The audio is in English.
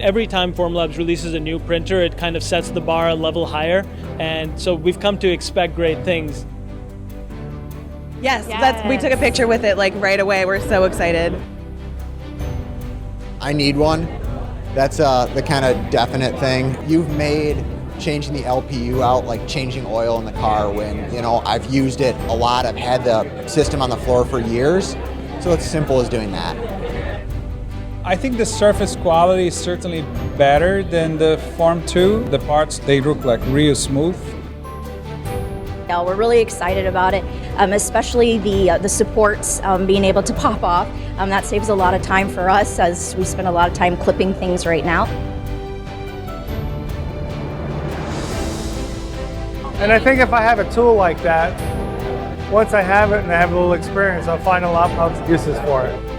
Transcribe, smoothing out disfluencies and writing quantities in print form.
Every time Formlabs releases a new printer, it kind of sets the bar a level higher, and so we've come to expect great things. Yes. We took a picture with it like right away. We're so excited. I need one. That's the kind of definite thing. You've made changing the LPU out like changing oil in the car when, I've used it a lot. I've had the system on the floor for years. So it's simple as doing that. I think the surface quality is certainly better than the Form 2. The parts, they look like real smooth. Yeah, we're really excited about it, especially the supports being able to pop off. That saves a lot of time for us as we spend a lot of time clipping things right now. And I think if I have a tool like that, once I have it and I have a little experience, I'll find a lot of uses for it.